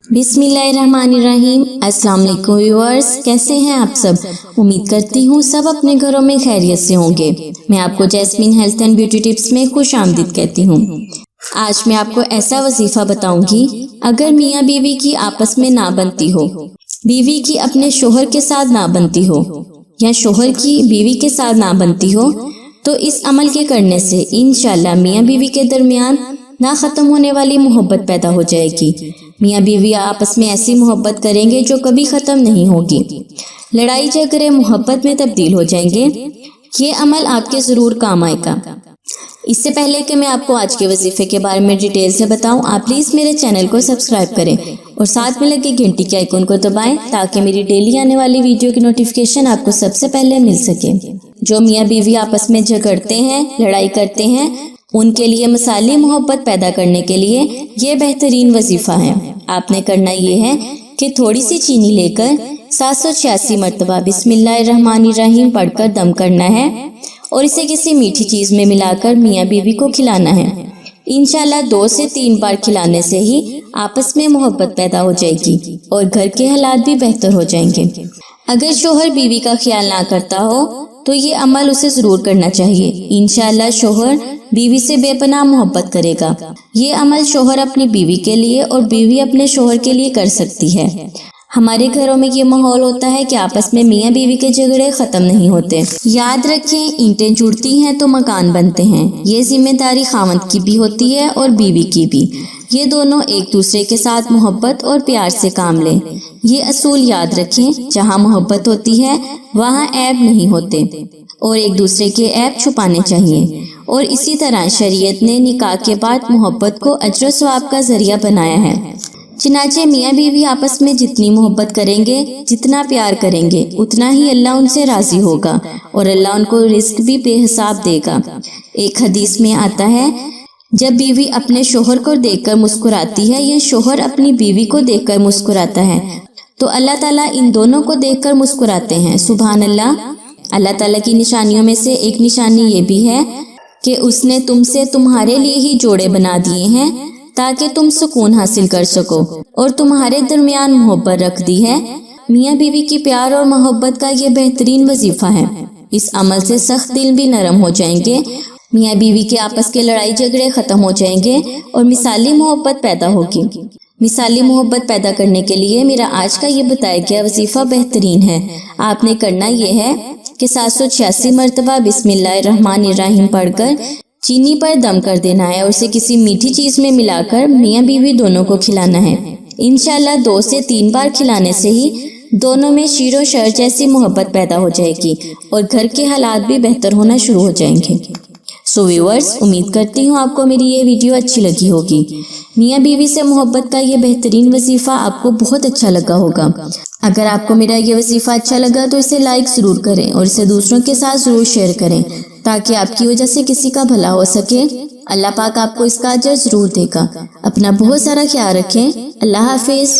बिस्मिल्लाहिर्रहमानिर्रहीम। अस्सलाम वालेकुम व्यूअर्स, कैसे हैं आप सब। उम्मीद करती हूँ सब अपने घरों में खैरियत से होंगे। मैं आपको jasmine health and beauty tips में खुश आमदीद कहती हूँ। आज मैं आपको ऐसा वजीफा बताऊंगी, अगर मियाँ बीवी की आपस में ना बनती हो, बीवी की अपने शोहर के साथ ना बनती हो या शोहर की बीवी के साथ ना बनती हो, तो इस अमल के करने से इंशाल्लाह मियाँ बीवी के दरमियान ना खत्म होने वाली मोहब्बत पैदा हो जाएगी। मियाँ बीवी आपस में ऐसी मोहब्बत करेंगे जो कभी खत्म नहीं होगी। लड़ाई झगड़े मोहब्बत में तब्दील हो जाएंगे। ये अमल आपके जरूर काम आएगा। इससे पहले कि मैं आपको आज के वजीफे के बारे में डिटेल से बताऊं, आप प्लीज मेरे चैनल को सब्सक्राइब करें और साथ में लगे घंटी के आइकन को दबाएं ताकि मेरी डेली आने वाली वीडियो की नोटिफिकेशन आपको सबसे पहले मिल सके। जो मियाँ बीवी आपस में झगड़ते हैं, लड़ाई करते हैं, उनके लिए मिसाली मोहब्बत पैदा करने के लिए ये बेहतरीन वजीफा है। आपने करना ये है कि थोड़ी सी चीनी लेकर 786 मरतबा बिस्मिल्लाहिर्रहमानिर्रहीम पढ़कर दम करना है और इसे किसी मीठी चीज में मिलाकर मियाँ बीवी को खिलाना है। इंशाल्लाह 2 से 3 बार खिलाने से ही आपस में मोहब्बत पैदा हो जाएगी और घर के हालात भी बेहतर हो जाएंगे। अगर शोहर बीवी का ख्याल ना करता हो तो ये अमल उसे जरूर करना चाहिए। इंशाल्लाह शोहर बीवी से बेपनाह मोहब्बत करेगा। ये अमल शोहर अपनी बीवी के लिए और बीवी अपने शोहर के लिए कर सकती है। हमारे घरों में ये माहौल होता है कि आपस में मियाँ बीवी के झगड़े खत्म नहीं होते। याद रखें, ईंटें जुड़ती हैं तो मकान बनते हैं। ये जिम्मेदारी खावंद की भी होती है और बीवी की भी। ये दोनों एक दूसरे के साथ मोहब्बत और प्यार से काम लें। ये असूल याद रखें, जहाँ मोहब्बत होती है वहाँ ऐब नहीं होते और एक दूसरे के ऐब छुपाने चाहिए। और इसी तरह शरीयत ने निकाह के बाद मोहब्बत को अजर सवाब का जरिया बनाया है। चनाचे मियाँ बीवी आपस में जितनी मोहब्बत करेंगे, जितना प्यार करेंगे, उतना ही अल्लाह उनसे राजी होगा और अल्लाह उनको रिस्क भी बेहिसाब देगा। एक हदीस में आता है, जब बीवी अपने शोहर को देखकर मुस्कुराती है या शोहर अपनी बीवी को देखकर मुस्कुराता है तो अल्लाह ताला इन दोनों को देखकर मुस्कुराते हैं। सुभान अल्लाह। अल्लाह ताला की निशानियों में से एक निशानी ये भी है कि उसने तुमसे तुम्हारे लिए ही जोड़े बना दिए हैं ताकि तुम सुकून हासिल कर सको और तुम्हारे दरमियान मोहब्बत रख दी है। मियाँ बीवी की प्यार और मोहब्बत का ये बेहतरीन वजीफा है। इस अमल से सख्त दिल भी नरम हो जाएंगे। मियाँ बीवी के आपस के लड़ाई झगड़े खत्म हो जाएंगे और मिसाली मोहब्बत पैदा होगी। मिसाली मोहब्बत पैदा करने के लिए मेरा आज का ये बताया गया वजीफा बेहतरीन है। आपने करना ये है कि 786 मरतबा बिस्मिल्लाहिर्रहमानिर्रहीम पढ़कर चीनी पर दम कर देना है और उसे किसी मीठी चीज में मिलाकर मियाँ बीवी दोनों को खिलाना है। इंशाल्लाह 2 से 3 बार खिलाने से ही दोनों में शीरो शर जैसी मोहब्बत पैदा हो जाएगी और घर के हालात भी बेहतर होना शुरू हो जाएंगे। सो व्यूअर्स, उम्मीद करती हूँ आपको मेरी ये वीडियो अच्छी लगी होगी। मियाँ बीवी से मोहब्बत का ये बेहतरीन वजीफा आपको बहुत अच्छा लगा होगा। अगर आपको मेरा ये वजीफा अच्छा लगा तो इसे लाइक जरूर करें और इसे दूसरों के साथ जरूर शेयर करें ताकि आपकी वजह से किसी का भला हो सके। अल्लाह पाक आपको इसका अजर जरूर देगा। अपना बहुत सारा ख्याल रखें। अल्लाह हाफिज।